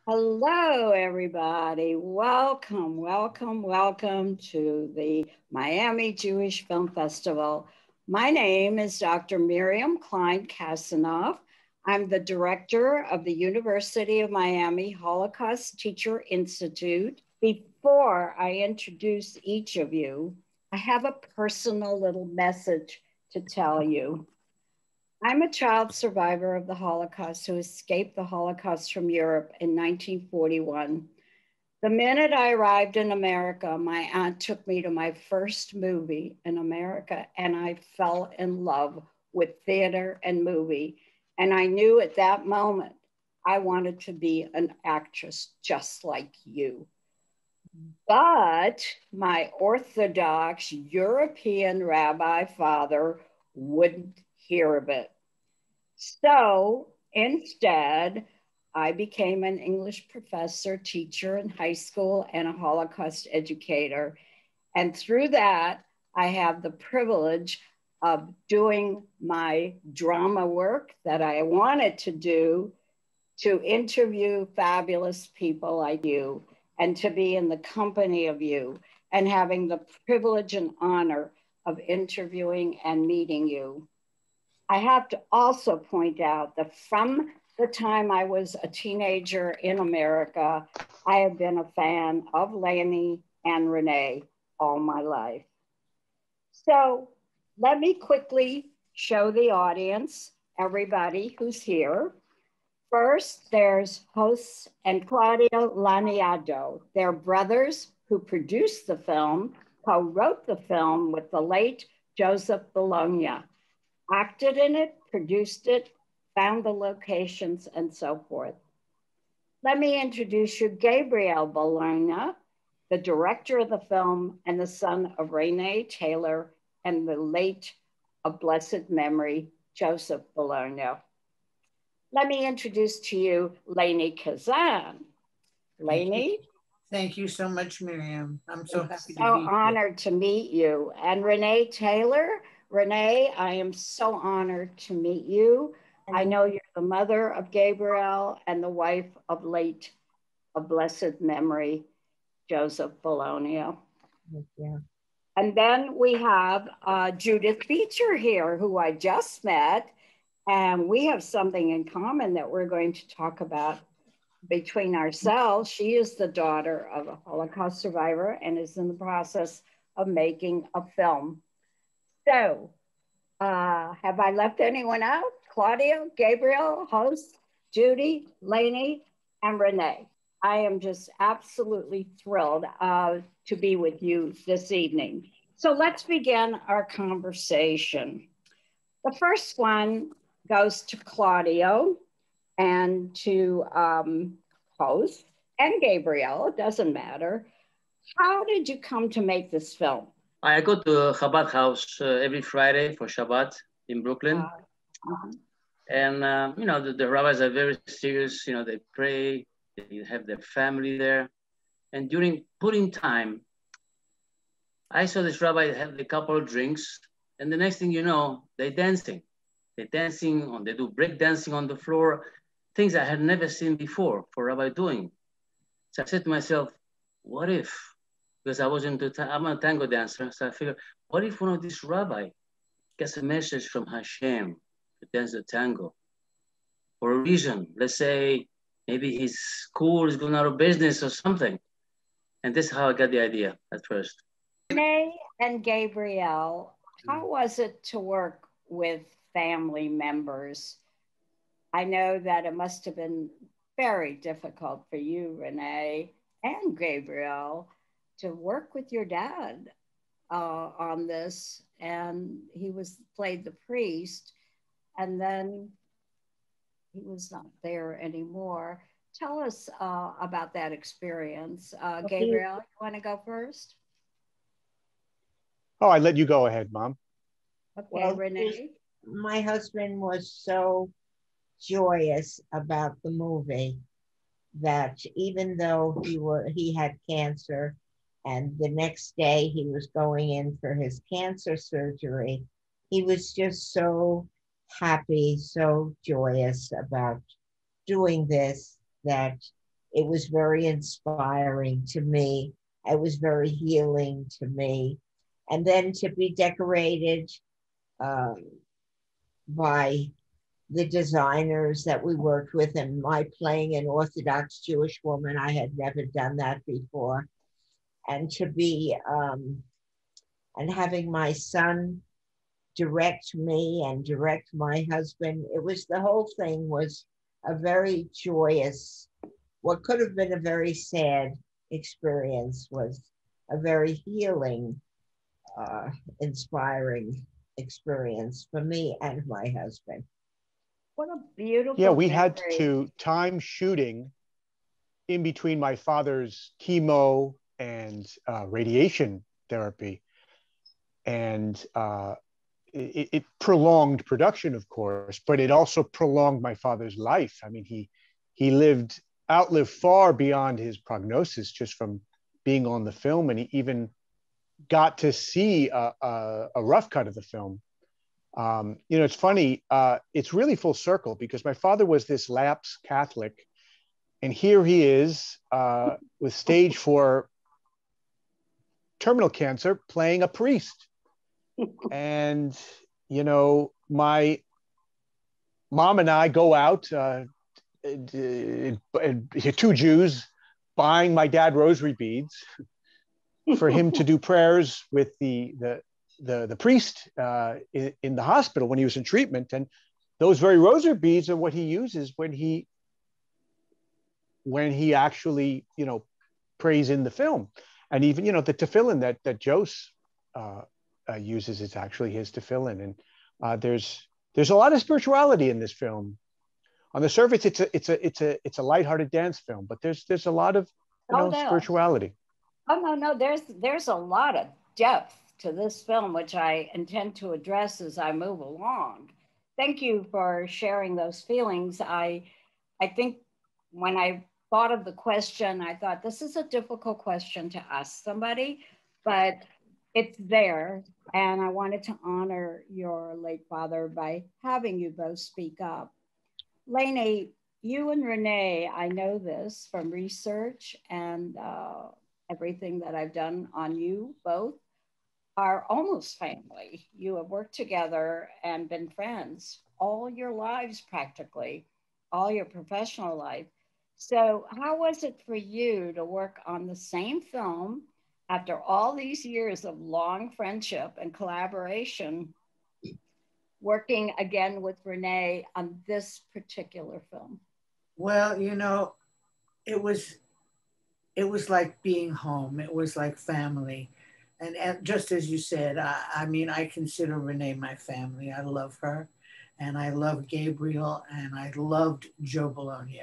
Hello, everybody. Welcome, welcome, welcome to the Miami Jewish Film Festival. My name is Dr. Miriam Klein Kasanoff. I'm the director of the University of Miami Holocaust Teacher Institute. Before I introduce each of you, I have a personal little message to tell you. I'm a child survivor of the Holocaust who escaped the Holocaust from Europe in 1941. The minute I arrived in America, my aunt took me to my first movie in America, and I fell in love with theater and movie. And I knew at that moment I wanted to be an actress just like you. But my Orthodox European rabbi father wouldn't hear of it. So instead, I became an English professor, teacher in high school, and a Holocaust educator. And through that, I have the privilege of doing my drama work that I wanted to do, to interview fabulous people like you and to be in the company of you and having the privilege and honor of interviewing and meeting you. I have to also point out that from the time I was a teenager in America, I have been a fan of Lainie and Renee all my life. So let me quickly show the audience, everybody who's here. First, there's hosts and Claudio Laniado. They're brothers who produced the film, co-wrote the film with the late Joseph Bologna, acted in it, produced it, found the locations, and so forth. Let me introduce you Gabriel Bologna, the director of the film and the son of Renée Taylor and the late, of blessed memory, Joseph Bologna. Let me introduce to you Lainie Kazan. Lainie? Thank you so much, Miriam. I'm so happy to be So honored to meet you. And Renée Taylor. Renee, I am so honored to meet you. I know you're the mother of Gabriel and the wife of late, of blessed memory, Joseph Bologna. Yeah. And then we have Judi Beecher here, who I just met. And we have something in common that we're going to talk about between ourselves. She is the daughter of a Holocaust survivor and is in the process of making a film. So, have I left anyone out? Claudio, Gabriel, host, Judi, Lainie, and Renee. I am just absolutely thrilled to be with you this evening. So let's begin our conversation. The first one goes to Claudio and to host and Gabriel, it doesn't matter. How did you come to make this film? I go to Chabad house every Friday for Shabbat in Brooklyn. And, the rabbis are very serious. They pray, they have their family there. And during pudding time, I saw this rabbi have a couple of drinks. And the next thing you know, they're dancing. They do break dancing on the floor, things I had never seen before for rabbi doing. So I said to myself, what if, because I'm a tango dancer, so I figured, what if one of these rabbi gets a message from Hashem to dance the tango for a reason? Let's say maybe his school is going out of business or something. And this is how I got the idea at first. Renee and Gabriel, how was it to work with family members? I know that it must have been very difficult for you, Renee and Gabriel, to work with your dad on this. And he played the priest, and then he was not there anymore. Tell us about that experience. Gabriel, you want to go first? Oh, I let you go ahead, Mom. Okay, well, Renee. My husband was so joyous about the movie that even though he had cancer, and the next day he was going in for his cancer surgery, he was just so happy, so joyous about doing this, that It was very inspiring to me. It was very healing to me. And then to be decorated by the designers that we worked with, and my playing an Orthodox Jewish woman, I had never done that before. And to be, and having my son direct me and direct my husband, it was, the whole thing was a very joyous, what could have been a very sad experience was a very healing, inspiring experience for me and my husband. What a beautiful Yeah, we had memory. to time shooting in between my father's chemo and radiation therapy. And it prolonged production, of course, but it also prolonged my father's life. I mean, he outlived far beyond his prognosis just from being on the film, and he even got to see a rough cut of the film. You know, it's funny, it's really full circle because my father was this lapsed Catholic, and here he is with stage 4 terminal cancer playing a priest. And, you know, my mom and I go out, 2 Jews, buying my dad rosary beads for him to do prayers with the priest in the hospital when he was in treatment. And those very rosary beads are what he uses when he actually, you know, prays in the film. And even, you know, the tefillin that Jos uses is actually his tefillin. And there's a lot of spirituality in this film. On the surface, it's a lighthearted dance film, but there's a lot of, you know, spirituality. Oh no, there's a lot of depth to this film, which I intend to address as I move along. Thank you for sharing those feelings. I think when I thought of the question, I thought this is a difficult question to ask somebody, but it's there. And I wanted to honor your late father by having you both speak up. Lainie, you and Renee, I know this from research and everything that I've done on you both, are almost family. You have worked together and been friends all your lives, practically, all your professional life. So how was it for you to work on the same film after all these years of long friendship and collaboration, working again with Renee on this particular film? Well, you know, it was like being home. It was like family. And just as you said, I mean, I consider Renee my family. I love her, and I love Gabriel, and I loved Joe Bologna.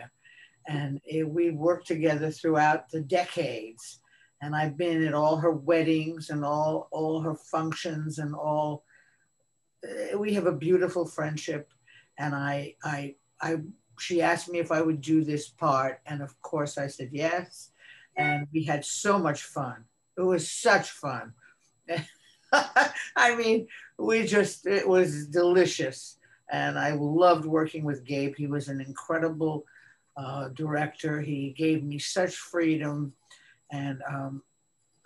And we worked together throughout the decades. And I've been at all her weddings and all her functions and all. We have a beautiful friendship. And she asked me if I would do this part. And of course I said yes. And we had so much fun. It was such fun. I mean, it was delicious. And I loved working with Gabe. He was an incredible director. He gave me such freedom. And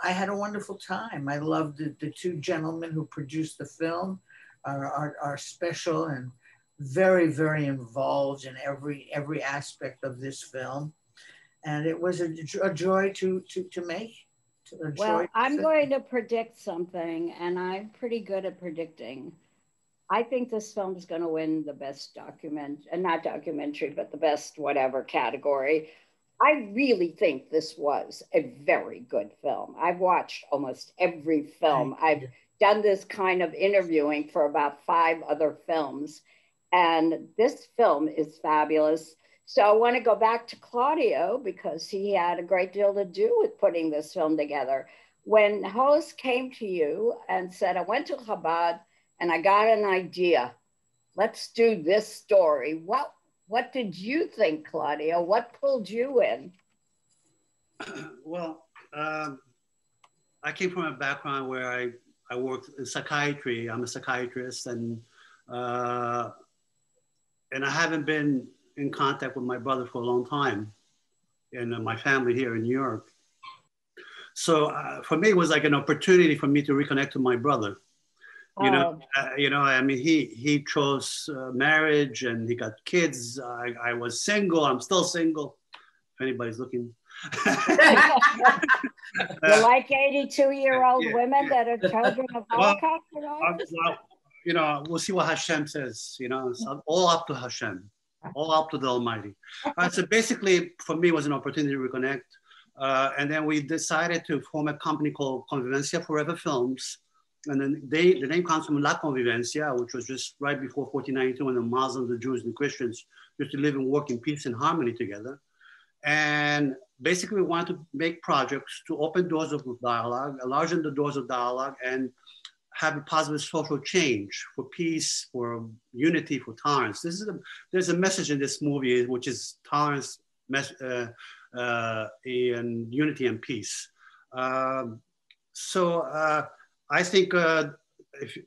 I had a wonderful time. I loved the 2 gentlemen who produced the film, are special and very, very involved in every aspect of this film. And it was a joy to make. Well, I'm going to predict something, and I'm pretty good at predicting. I think this film is going to win the best not documentary, but the best whatever category. I really think this was a very good film. I've watched almost every film. I've done this kind of interviewing for about 5 other films, and this film is fabulous. So I want to go back to Claudio because he had a great deal to do with putting this film together. When Jos came to you and said, I went to Chabad and I got an idea, let's do this story. What did you think, Claudio? What pulled you in? Well, I came from a background where I worked in psychiatry. I'm a psychiatrist, and I haven't been in contact with my brother for a long time. in my family here in New York. So for me, it was like an opportunity for me to reconnect to my brother. You know, I mean, he chose marriage and he got kids. I was single. I'm still single. If anybody's looking. You like 82-year-old women that are children of Holocaust survivors? Well, you know, we'll see what Hashem says. You know, it's all up to Hashem, all up to the Almighty. So basically, for me, it was an opportunity to reconnect. And then we decided to form a company called Convivencia Forever Films. And then the name comes from La Convivencia, which was just right before 1492 when the Muslims, the Jews, and the Christians used to live and work in peace and harmony together. And basically, we wanted to make projects to open doors of dialogue, enlarge the doors of dialogue, and have a positive social change for peace, for unity, for tolerance. There's a message in this movie, which is tolerance, and unity and peace. I think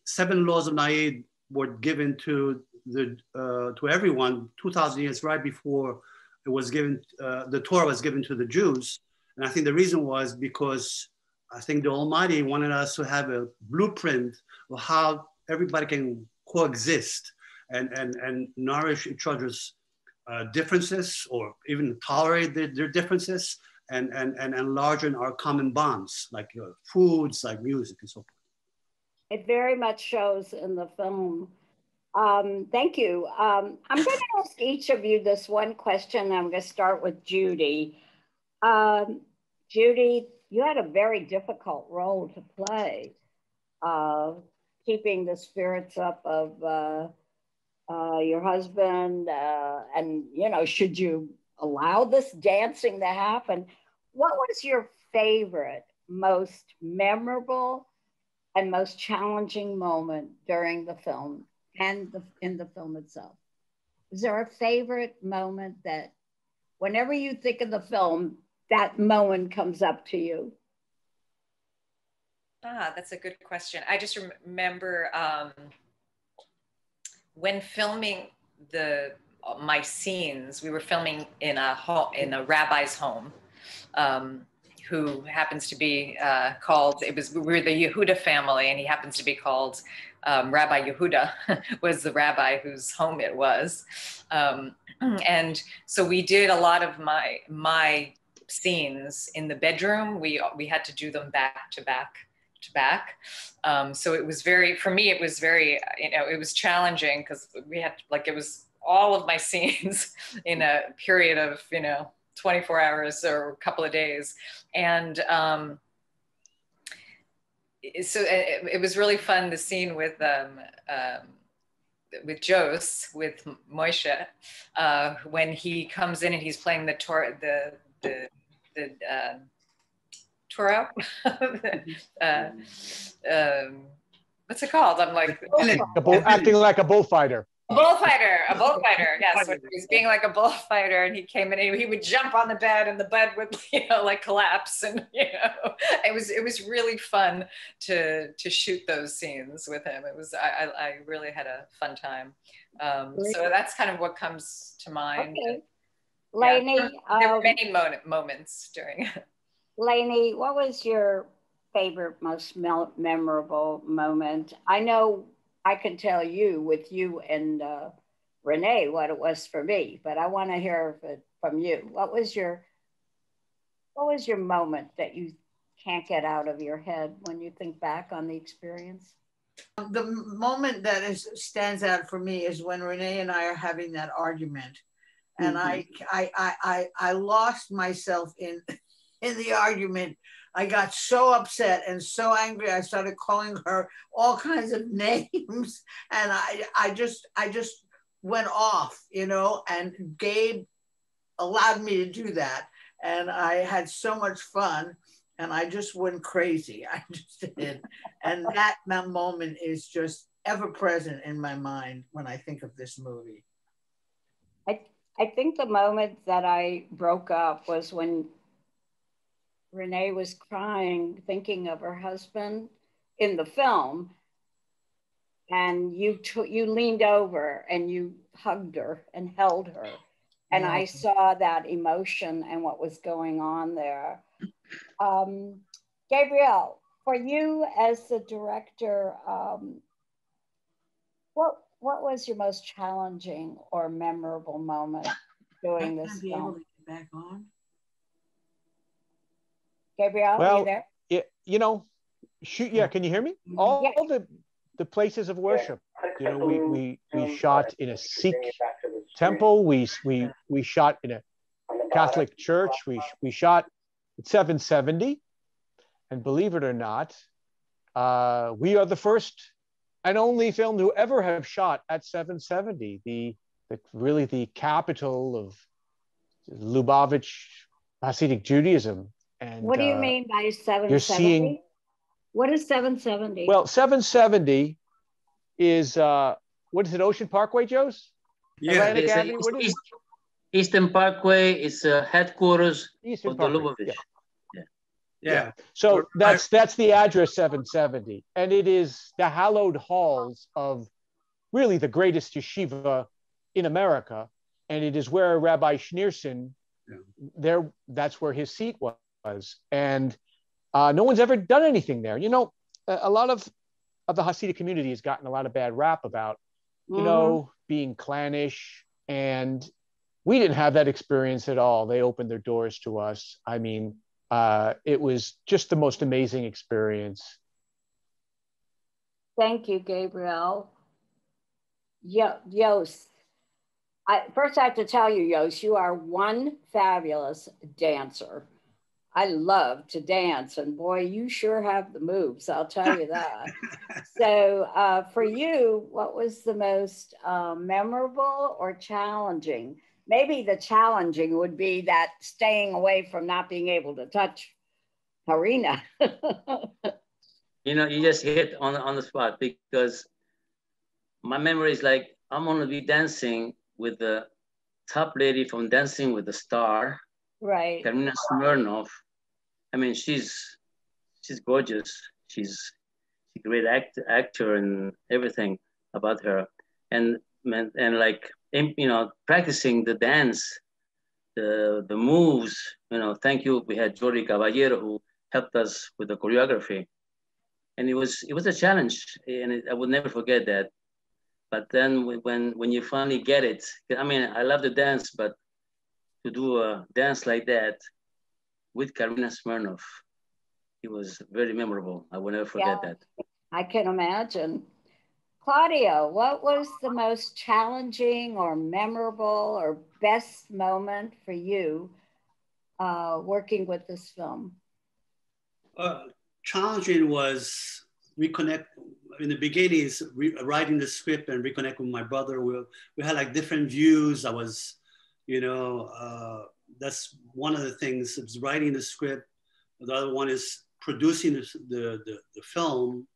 7 laws of Naid were given to everyone 2,000 years right before it was given. The Torah was given to the Jews, and I think the reason was because I think the Almighty wanted us to have a blueprint of how everybody can coexist and nourish each other's differences, or even tolerate their differences, and enlarge our common bonds, like foods, like music, and so forth. It very much shows in the film. Thank you. I'm going to ask each of you this one question. I'm going to start with Judi. Judi, you had a very difficult role to play, keeping the spirits up of your husband, and, you know, should you allow this dancing to happen? What was your favorite, most memorable, and most challenging moment during the film and in the film itself? Is there a favorite moment that whenever you think of the film, that moment comes up to you? That's a good question. I just remember when filming my scenes, we were filming in a rabbi's home, who happens to be called, we're the Yehuda family, and he happens to be called Rabbi Yehuda, was the rabbi whose home it was. And so we did a lot of my scenes in the bedroom. We had to do them back to back. So it was for me, it was very, you know, it was challenging because we had, like, it was all of my scenes in a period of, you know, 24 hours or a couple of days. And so it was really fun, the scene with Jos, with Moshe, when he comes in and he's playing the Torah, what's it called? I'm like, acting like a bullfighter. A bullfighter, yes. When he was being like a bullfighter, and he came in and he would jump on the bed and the bed would, you know, like collapse, and, you know, it was really fun to shoot those scenes with him. It was, I really had a fun time. So that's kind of what comes to mind. Okay. Lainie, yeah, there were many moments during. Lainie, what was your favorite, most memorable moment? I know I can tell you with you and Renee what it was for me, but I want to hear it from you. What was your moment that you can't get out of your head when you think back on the experience? The moment that stands out for me is when Renee and I are having that argument, and I lost myself in the argument. I got so upset and so angry. I started calling her all kinds of names, and I just went off, you know, and Gabe allowed me to do that. And I had so much fun, and I just went crazy. I just did. And that moment is just ever present in my mind when I think of this movie. I think the moment that I broke up was when Renee was crying, thinking of her husband in the film, and you leaned over and you hugged her and held her, And I saw that emotion and what was going on there. Gabriel, for you as the director, what was your most challenging or memorable moment doing this film? Able to get back on. Gabriel, well, are you there? You know, yeah, can you hear me? All the places of worship. You know, we shot in a Sikh temple. We shot in a Catholic church. We shot at 770, and believe it or not, we are the first and only film to ever have shot at 770, really the capital of Lubavitch Hasidic Judaism. And what do you mean by 770? You're seeing. What is 770? Well, 770 is what is it? Ocean Parkway, Jos? Yeah, Atlantic Avenue. What is it? Eastern Parkway is headquarters Eastern of the Parkway. Lubavitch. Yeah. So that's the address 770, and it is the hallowed halls of really the greatest yeshiva in America, and it is where Rabbi Schneerson, that's where his seat was, and no one's ever done anything there. You know, a lot of the Hasidic community has gotten a lot of bad rap about, you know, being clannish, and we didn't have that experience at all. They opened their doors to us. I mean, it was just the most amazing experience. Thank you, Gabriel. Jos, first I have to tell you, Jos, you are one fabulous dancer. I love to dance, and boy, you sure have the moves, I'll tell you that. So for you, what was the most memorable or challenging? Maybe the challenging would be that staying away from not being able to touch Karina. You know, you just hit on the spot, because my memory is like, I'm gonna be dancing with the top lady from Dancing with the Star, right? Karina Smirnoff. I mean, she's gorgeous. She's a great actor and everything about her, and like, you know, practicing the dance, the moves. You know, thank you. We had Jordi Caballero who helped us with the choreography, and it was a challenge, and I would never forget that. But then when you finally get it, I mean, I love the dance, but to do a dance like that with Karina Smirnoff, it was very memorable. I will never forget that. I can imagine. Claudio, what was the most challenging or memorable or best moment for you working with this film? Challenging was reconnect in the beginnings, writing the script and reconnect with my brother. We had like different views. I was, you know, that's one of the things. It's writing the script. The other one is producing the film.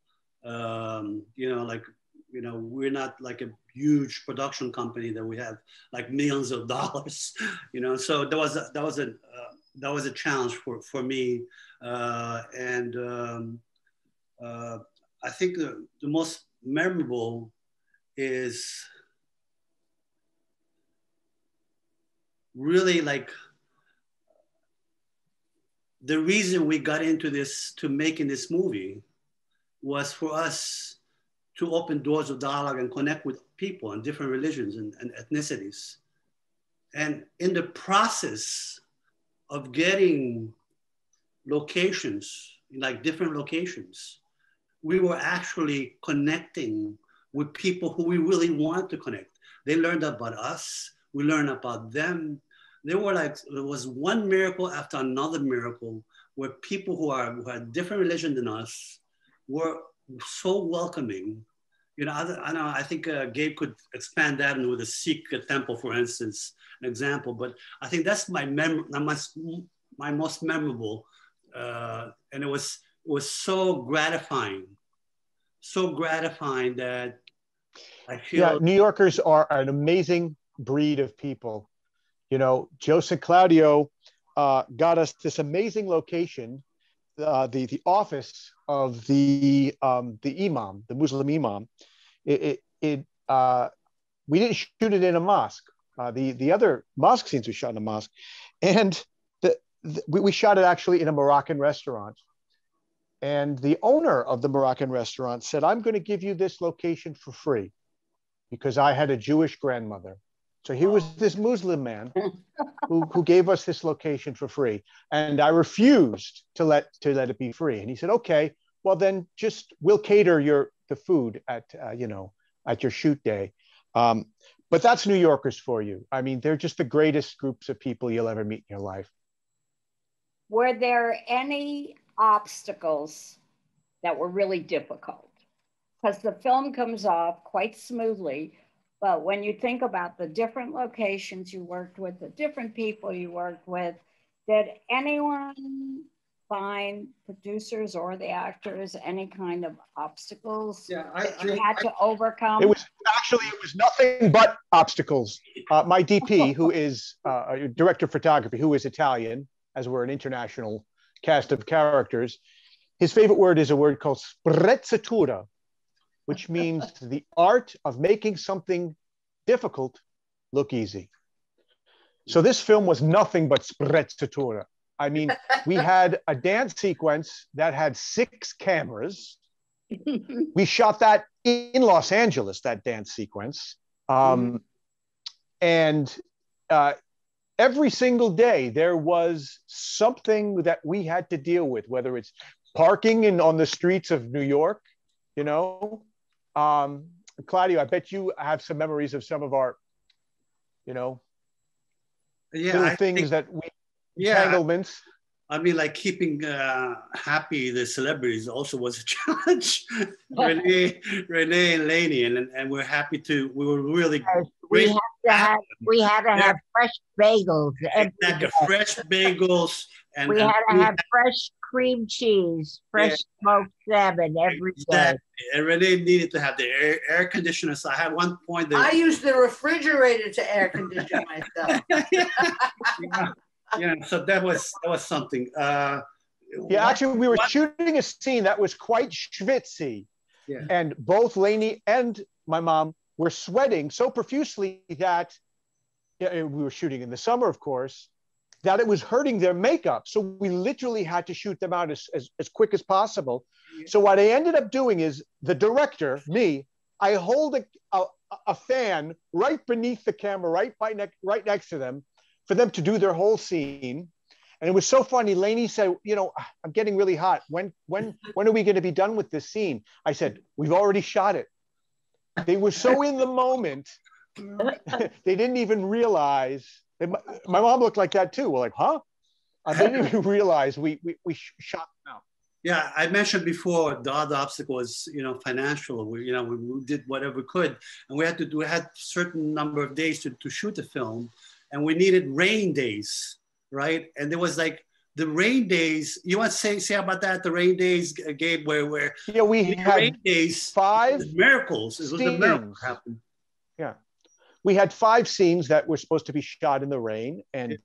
You know, like, you know, we're not like a huge production company that we have like millions of dollars. You know, so that was a challenge for me. I think the most memorable is really like the reason we got into this, to making this movie, was for us to open doors of dialogue and connect with people in different religions and ethnicities. And in the process of getting locations, like different locations, we were actually connecting with people who we really wanted to connect. They learned about us, we learned about them. They were like, there was one miracle after another miracle where people who had different religion than us were so welcoming. You know, I think Gabe could expand that with the Sikh temple, for instance, an example. But I think that's my most memorable, and it was so gratifying that I feel. Yeah, New Yorkers are an amazing breed of people. You know, Jos and Claudio got us this amazing location, the office of the imam, the Muslim imam. We didn't shoot it in a mosque. The other mosque scenes we shot in a mosque. And we shot it actually in a Moroccan restaurant. And the owner of the Moroccan restaurant said, I'm going to give you this location for free because I had a Jewish grandmother. So he was this Muslim man who gave us this location for free. And I refused to let it be free. And he said, okay, well then we'll cater the food at your shoot day. But that's New Yorkers for you. I mean, they're just the greatest groups of people you'll ever meet in your life. Were there any obstacles that were really difficult? Because the film comes off quite smoothly, but when you think about the different locations you worked with, the different people you worked with, did anyone find, producers or the actors, any kind of obstacles that you had to overcome? It was nothing but obstacles. My DP, who is a director of photography, who is Italian, as we're an international cast of characters, his favorite word is a word called sprezzatura, which means the art of making something difficult look easy. So this film was nothing but sprezzatura. I mean, we had a dance sequence that had 6 cameras. We shot that in Los Angeles, that dance sequence. And every single day there was something that we had to deal with, whether it's parking on the streets of New York, Claudio, I bet you have some memories of some of our, little things entanglements. I mean, like keeping happy the celebrities also was a challenge. Renee Elainey, and we're happy we were really we had to have fresh bagels. Exactly, fresh bagels. And we had to have fresh cream cheese, fresh smoked salmon every day. And Renee needed to have the air conditioner. So I had one point that I used the refrigerator to air condition myself. So that was something. Actually, we were shooting a scene that was quite schwitzy. Yeah. And both Lainie and my mom were sweating so profusely that we were shooting in the summer, of course, that it was hurting their makeup. So we literally had to shoot them out as quick as possible. Yeah. So what I ended up doing is the director, me, I hold a fan right beneath the camera, right next to them, for them to do their whole scene. And it was so funny. Lainie said, I'm getting really hot. When are we going to be done with this scene? I said, we've already shot it. They were so in the moment, they didn't even realize. My mom looked like that too. We're like, huh? They didn't even realize we shot them out. Yeah, I mentioned before the other obstacle was financial. We did whatever we could, and we had certain number of days to shoot the film, and we needed rain days, right? And there was like the rain days. You want to say about that? The rain days, Gabe, where we had rain days. 5 miracles. It was a miracle happened. Yeah, we had 5 scenes that were supposed to be shot in the rain, and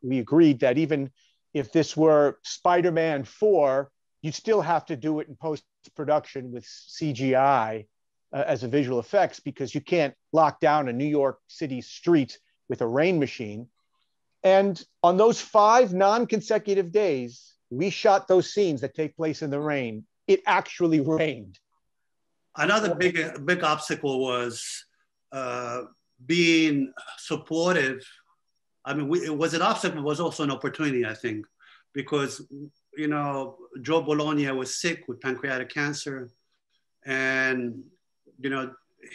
we agreed that even if this were Spider-Man 4, you still have to do it in post-production with CGI as a visual effects, because you can't lock down a New York City street with a rain machine. And on those 5 non-consecutive days, we shot those scenes that take place in the rain. It actually rained. Another big obstacle was being supportive. I mean, it was an obstacle, but was also an opportunity, I think, because, Joe Bologna was sick with pancreatic cancer, and,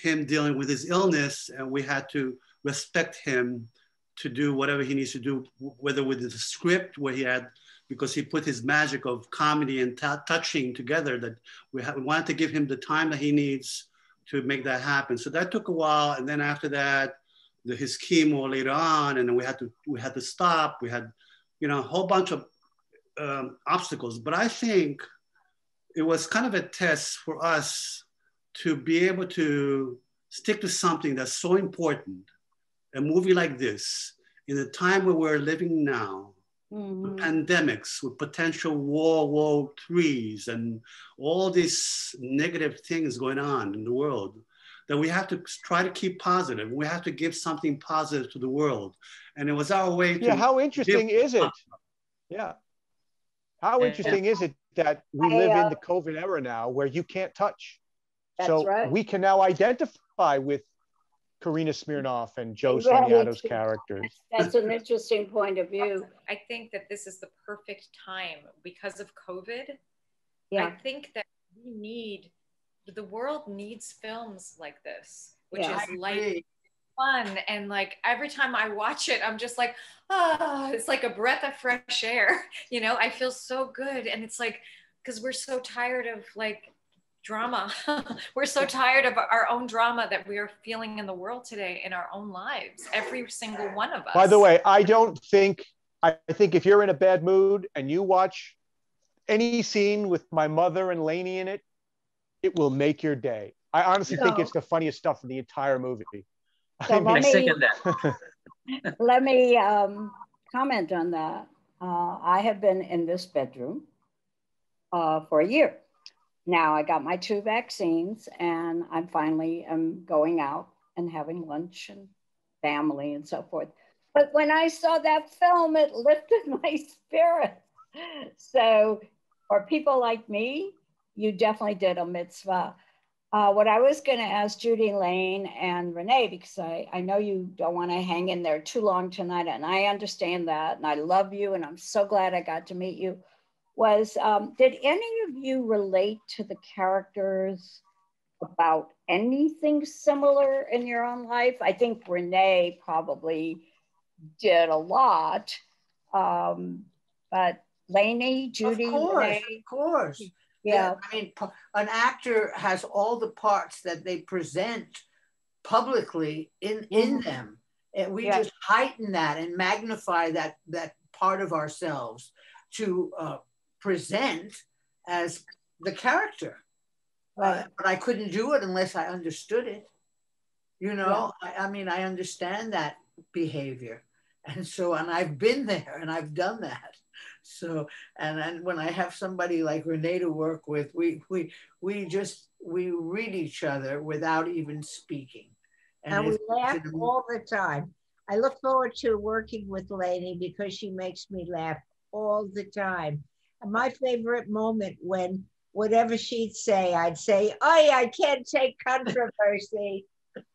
him dealing with his illness, and we had to respect him to do whatever he needs to do, whether with the script where he had, because he put his magic of comedy and touching together, that we wanted to give him the time that he needs to make that happen. So that took a while. And then after that, his chemo later on, and then we had to stop. We had, a whole bunch of obstacles. But I think it was kind of a test for us to be able to stick to something that's so important, a movie like this, in the time where we're living now, with pandemics, with potential World War IIIs, and all these negative things going on in the world, that we have to try to keep positive. We have to give something positive to the world. And it was our way to— Yeah, how interesting is it? Yeah. How interesting is it that we live in the COVID era now where you can't touch? That's right. We can now identify with Karina Smirnoff and Joe Laniado's characters. That's an interesting point of view. I think that this is the perfect time because of COVID. Yeah. I think that the world needs films like this, which is light, fun, and like every time I watch it, I'm just like, it's like a breath of fresh air. You know, I feel so good, and it's like, because we're so tired of like drama. We're so tired of our own drama that we are feeling in the world today in our own lives, every single one of us. By the way, I think if you're in a bad mood and you watch any scene with my mother and Lainey in it, it will make your day. I honestly think it's the funniest stuff in the entire movie. So I second that. Let me comment on that. I have been in this bedroom for a year. Now I got my 2 vaccines and I'm finally going out and having lunch and family and so forth. But when I saw that film, it lifted my spirit. So for people like me, you definitely did a mitzvah. What I was going to ask Judi, Elaine, and Renee, because I know you don't want to hang in there too long tonight, and I understand that, and I love you, and I'm so glad I got to meet you, was did any of you relate to the characters about anything similar in your own life? I think Renee probably did a lot, but Lainie, Judi, Renee? Of course. Yeah. I mean, an actor has all the parts that they present publicly in them. And we just heighten that and magnify that part of ourselves to present as the character. Right. But I couldn't do it unless I understood it. You know, I mean, I understand that behavior. And so, and I've been there and I've done that. So, and when I have somebody like Renee to work with, we read each other without even speaking. And we laugh all the time. I look forward to working with Lainie because she makes me laugh all the time. And my favorite moment when whatever she'd say, I'd say, "Oh, I can't take controversy."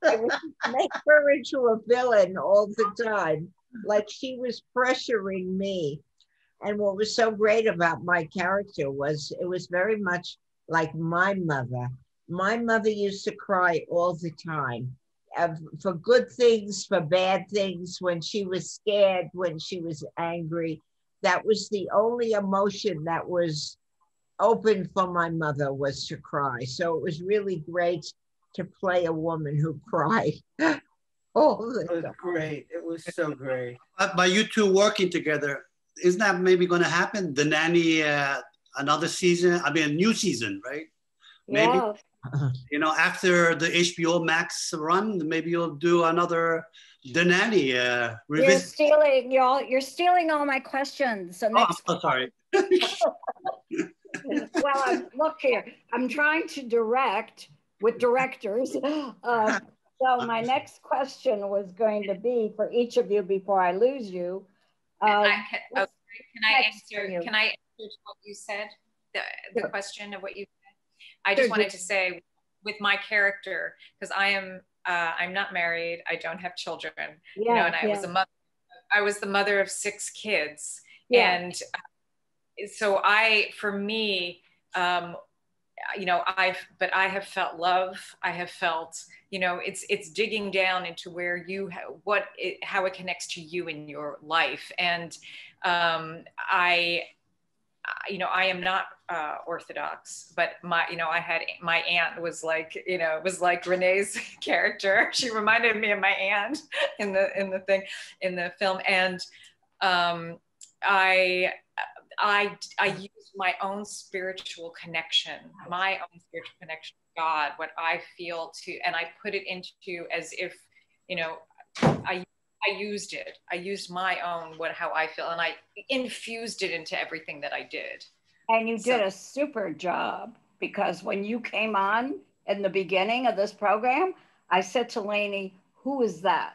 I would make her into a villain all the time, like she was pressuring me. And what was so great about my character was it was very much like my mother. My mother used to cry all the time, for good things, for bad things, when she was scared, when she was angry. That was the only emotion that was open for my mother, was to cry. So it was really great to play a woman who cried all the time. It was great. It was so great. By you two working together, isn't that maybe going to happen? The Nanny, another season, I mean, a new season, right? Maybe, you know, after the HBO Max run, maybe you'll do another The Nanny revisit. You're stealing all my questions. So I'm so sorry. Well, look here, I'm trying to direct with directors. So my next question was going to be for each of you before I lose you. Can I answer what you said? The question of what you said? I just wanted to say with my character, because I'm not married, I don't have children, you know, and I was the mother of 6 kids. And so for me, you know, I have felt love. I have felt, you know, it's digging down into where how it connects to you in your life. And you know, I am not Orthodox, but my aunt was like, you know, it was like Renee's character. She reminded me of my aunt in the film. And I used my own spiritual connection, with God, what I feel and I put it into as if, you know, I used it. I used my own, how I feel, and I infused it into everything that I did. And you did a super job, because when you came on, in the beginning of this program, I said to Lainie, who is that?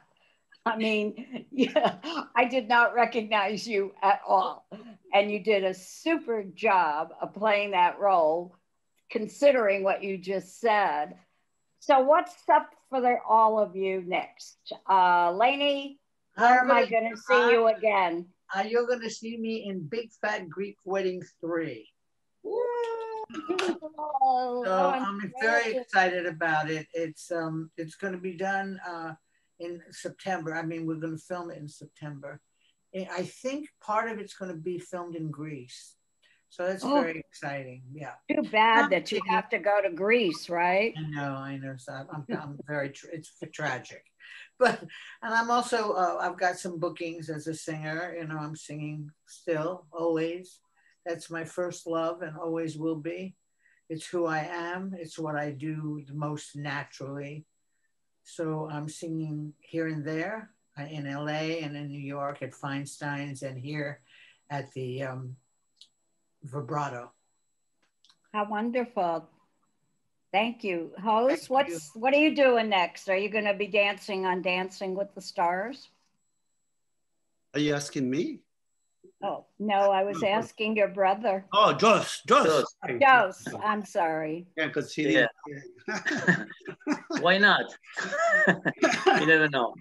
I mean, yeah, I did not recognize you at all. And you did a super job of playing that role, considering what you just said. So what's up for all of you next? Lainie, where am I going to see you again? You're going to see me in Big Fat Greek Wedding 3. So I'm very excited about it. It's going to be done in September. I mean, we're going to film it in September. I think part of it's going to be filmed in Greece. So that's very exciting. Yeah. Too bad that you have to go to Greece, right? I know. So I'm very, it's tragic. But, and I'm also, I've got some bookings as a singer. You know, I'm singing still, always. That's my first love and always will be. It's who I am. It's what I do the most naturally. So I'm singing here and there in LA and in New York at Feinstein's and here at the Vibrato. How wonderful. Thank you. Host, what are you doing next? Are you going to be dancing on Dancing with the Stars? Are you asking me? Oh, no, I was asking your brother. Oh, Jos. I'm sorry. Yeah, because he didn't. Why not? You never know.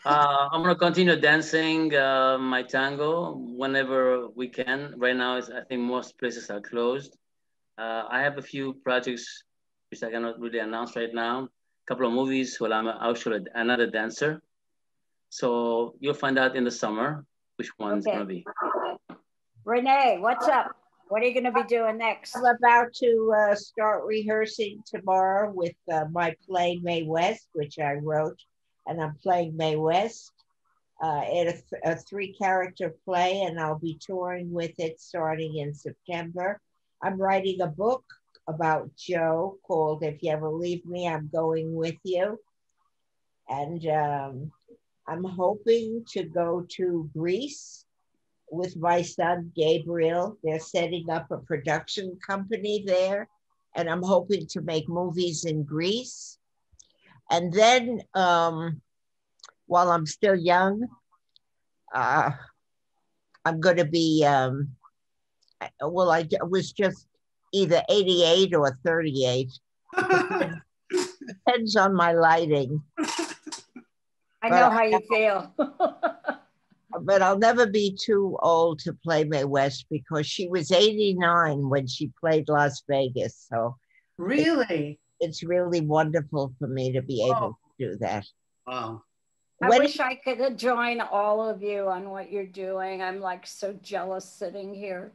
I'm going to continue dancing my tango whenever we can. Right now, I think most places are closed. I have a few projects which I cannot really announce right now. A couple of movies where I'm actually another dancer. So you'll find out in the summer which one's going to be. Renee, what's up? What are you going to be doing next? I'm about to start rehearsing tomorrow with my play Mae West, which I wrote, and I'm playing Mae West in a 3-character play, and I'll be touring with it starting in September. I'm writing a book about Joe called If You Ever Leave Me, I'm Going With You. And I'm hoping to go to Greece with my son, Gabriel. They're setting up a production company there, and I'm hoping to make movies in Greece. And then while I'm still young, I'm going to be, I was just either 88 or 38. Depends on my lighting. I know how you feel. But I'll never be too old to play Mae West because she was 89 when she played Las Vegas. So really, it's really wonderful for me to be able to do that. Wow. I wish I could join all of you on what you're doing. I'm like so jealous sitting here.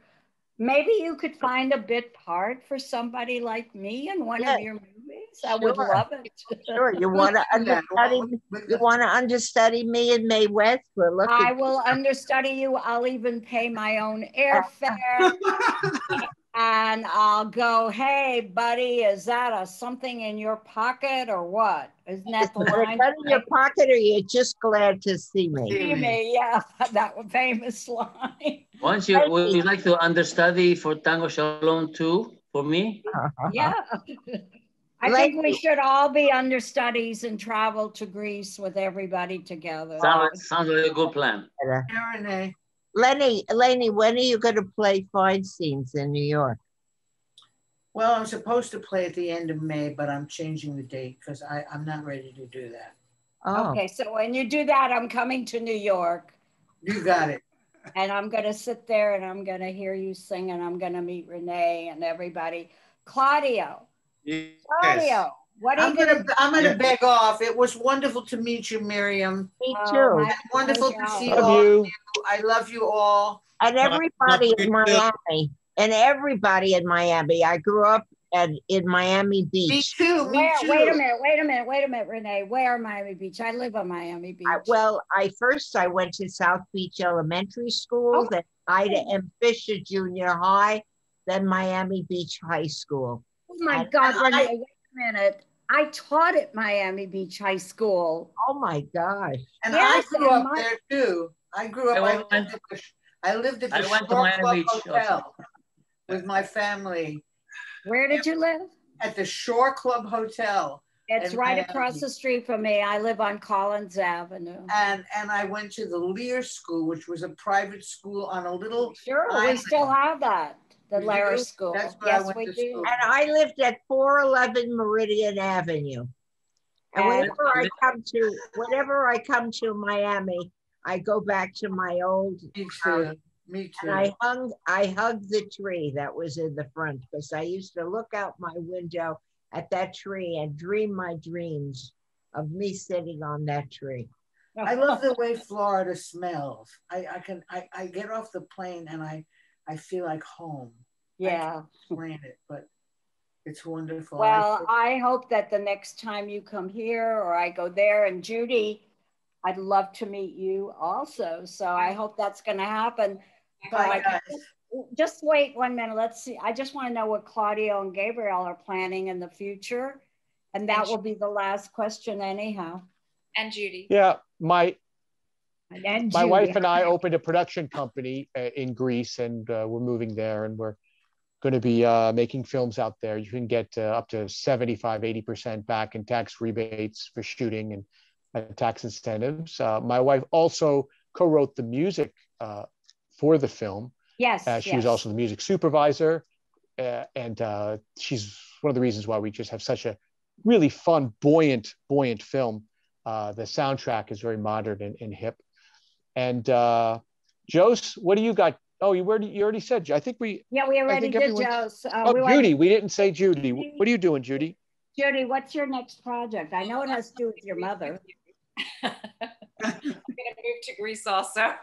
Maybe you could find a bit part for somebody like me in one of your movies. I would love it. Sure. You want to understudy? You want to understudy me in Mae West? I will understudy you. I'll even pay my own airfare, and I'll go. Hey, buddy, is that something in your pocket or what? Isn't that the line? Is in your pocket, or you're just glad to see me? See me, yeah, that famous line. Would you like to understudy for Tango Shalom too, for me? Yeah. I think we should all be understudies and travel to Greece with everybody together. Sounds like a good plan. Renee. Elainey, when are you going to play Fine Scenes in New York? Well, I'm supposed to play at the end of May, but I'm changing the date because I'm not ready to do that. Oh. Okay, so when you do that, I'm coming to New York. You got it. And I'm going to sit there and I'm going to hear you sing and I'm going to meet Renee and everybody. Claudio. Yes. Claudio, what are I'm gonna beg off. It was wonderful to meet you, Miriam. Me too. Wonderful to see all of you. I love you all. And everybody in Miami. And everybody in Miami. I grew up in Miami Beach. Me too. Wait a minute, Renee. Where Miami Beach? I live on Miami Beach. I went to South Beach Elementary School, then Ida M. Fisher Junior High, then Miami Beach High School. Oh my God, Renee, wait a minute. I taught at Miami Beach High School. Oh my gosh. And I grew up there too. I grew up, I lived at the Miami Beach Hotel with my family. Where did you live? at the Shore Club Hotel. It's right across the street from me. I live on Collins Avenue. And I went to the Lear School, which was a private school on a little island. We still have that, the Lear School. That's where I went to school. And I lived at 411 Meridian Avenue. And whenever I come to Miami, I go back to my old house. Me too. And I hugged the tree that was in the front, because I used to look out my window at that tree and dream my dreams of me sitting on that tree. I love the way Florida smells. I get off the plane and I feel like home. Yeah. I can't explain it, but it's wonderful. Well, I hope that the next time you come here or I go there, and Judi, I'd love to meet you also. So I hope that's going to happen. Bye, guys. Just wait 1 minute. Let's see. I just want to know what Claudio and Gabriel are planning in the future. And that will be the last question anyhow. And Judi. Yeah, my wife and I opened a production company in Greece, and we're moving there, and we're going to be making films out there. You can get up to 75, 80% back in tax rebates for shooting and tax incentives. My wife also co-wrote the music for the film. Yes. She was also the music supervisor. And she's one of the reasons why we just have such a really fun, buoyant film. The soundtrack is very modern and hip. And Jos, what do you got? Oh, you already said. I think we. Yeah, we already did Jos. Judi, we didn't say Judi. What are you doing, Judi? Judi, what's your next project? I know it has to do with your mother. I'm gonna move to Greece also.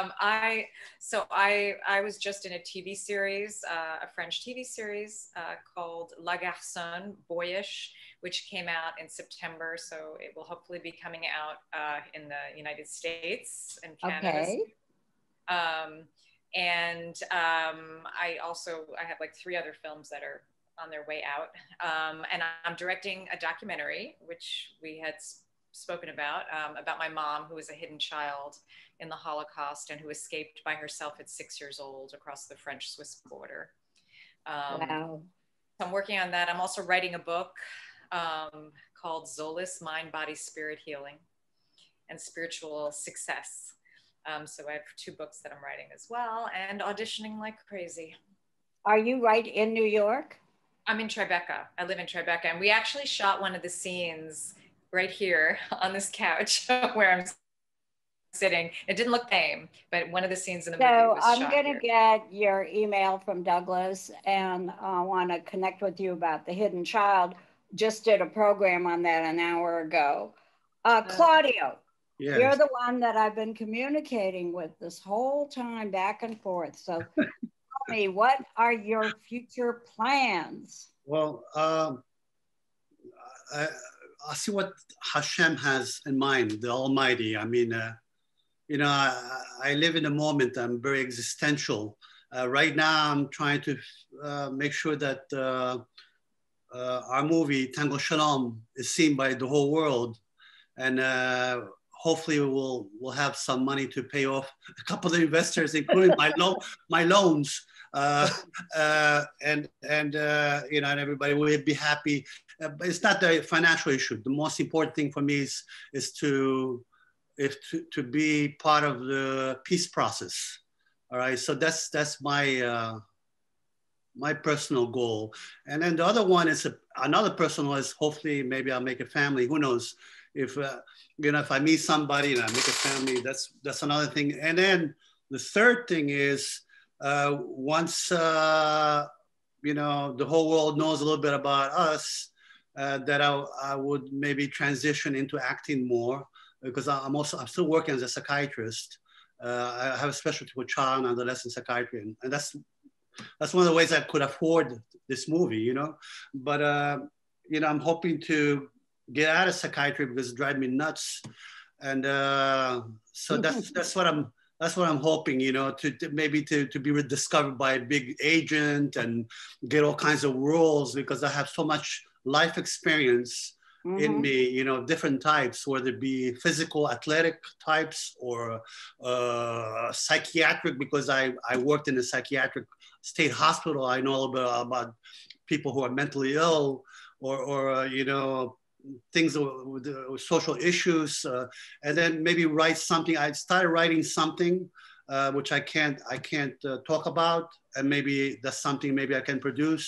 I was just in a TV series, a French TV series called La Garçon, Boyish, which came out in September. So it will hopefully be coming out in the United States and Canada. Okay. I have like 3 other films that are on their way out. And I'm directing a documentary, which we had spoken about my mom, who was a hidden child in the Holocaust and who escaped by herself at 6 years old across the French-Swiss border. Wow. I'm working on that. I'm also writing a book called Zolis, Mind, Body, Spirit Healing and Spiritual Success. So I have 2 books that I'm writing as well, and auditioning like crazy. Are you right in New York? I'm in Tribeca. I live in Tribeca, and we actually shot one of the scenes right here on this couch where I'm sitting. It didn't look the same, but one of the scenes in the movie was shot here. So I'm going to get your email from Douglas, and I want to connect with you about The Hidden Child. Just did a program on that an hour ago. Claudio, yes. You're the one that I've been communicating with this whole time, back and forth. So tell me, what are your future plans? Well, I see what Hashem has in mind, the Almighty. I mean, I live in a moment. I'm very existential. Right now, I'm trying to make sure that our movie, Tango Shalom, is seen by the whole world. And hopefully we'll have some money to pay off a couple of investors, including my loans. And everybody will be happy. But it's not the financial issue. The most important thing for me is to be part of the peace process. All right, so that's my my personal goal. And then the other one is another personal is hopefully maybe I'll make a family. Who knows? If if I meet somebody and I make a family, that's another thing. And then the third thing is once the whole world knows a little bit about us, that I would maybe transition into acting more, because I'm still working as a psychiatrist. I have a specialty for child and adolescent psychiatry, and that's one of the ways I could afford this movie, But I'm hoping to get out of psychiatry because it drives me nuts, and so that's what I'm hoping, to maybe be rediscovered by a big agent and get all kinds of roles, because I have so much life experience in me, different types, whether it be physical, athletic types, or psychiatric, because I worked in a psychiatric state hospital. I know a little bit about people who are mentally ill or you know, things with social issues, and then maybe write something. I started writing something which I can't talk about, and maybe that's something maybe I can produce.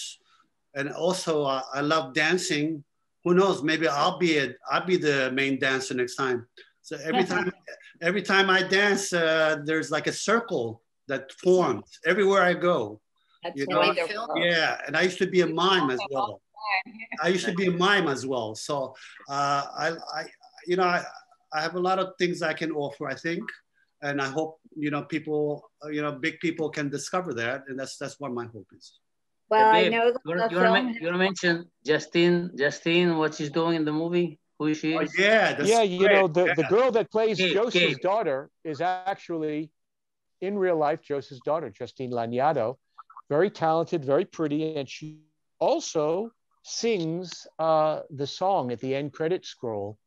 And also I love dancing. Who knows? Maybe I'll be the main dancer next time. So every time I dance, there's like a circle that forms everywhere I go. That's you know? wonderful. Yeah, and I used to be a mime as well. So you know, I have a lot of things I can offer, I think, and I hope, you know, people, you know, big people can discover that, and that's what my hope is. Well, Babe, I know that you want to mention Justine, what she's doing in the movie, who she is? Oh, yeah, yeah, you great. know, the girl that plays Jos's Gabe. daughter is actually, in real life, Jos's daughter, Justine Laniado. Very talented, very pretty, and she also sings the song at the end credit scroll.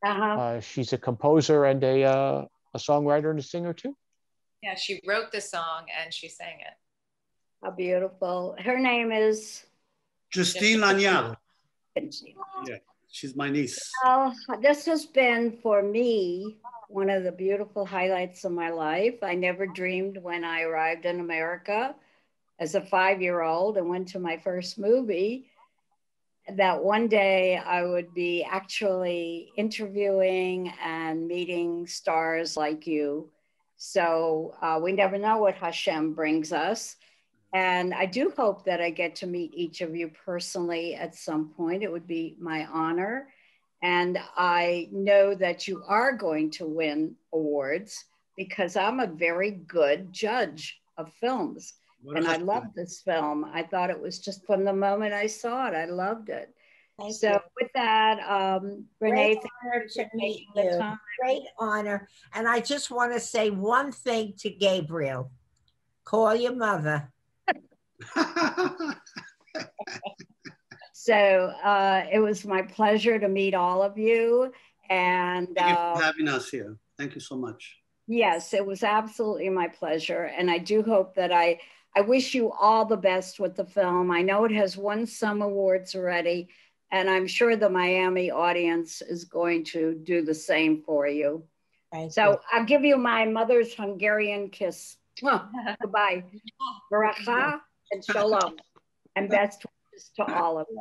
She's a composer and a songwriter and a singer too. Yeah, she wrote the song and she sang it. How beautiful. Her name is? Justine Laniado. Yeah, she's my niece. Well, this has been, for me, one of the beautiful highlights of my life. I never dreamed when I arrived in America as a 5-year-old and went to my first movie that one day I would be actually interviewing and meeting stars like you. So we never know what Hashem brings us. And I do hope that I get to meet each of you personally at some point. It would be my honor. And I know that you are going to win awards because I'm a very good judge of films. And I loved this film. I thought it was just from the moment I saw it, I loved it. So with that, Renee, great honor to meet you. Great honor. And I just want to say one thing to Gabriel. Call your mother. So it was my pleasure to meet all of you. And thank you for having us here. Thank you so much. Yes, it was absolutely my pleasure. And I do hope that I wish you all the best with the film. I know it has won some awards already, and I'm sure the Miami audience is going to do the same for you. So I'll give you my mother's Hungarian kiss. Goodbye. Baracha and shalom. And best wishes to all of you.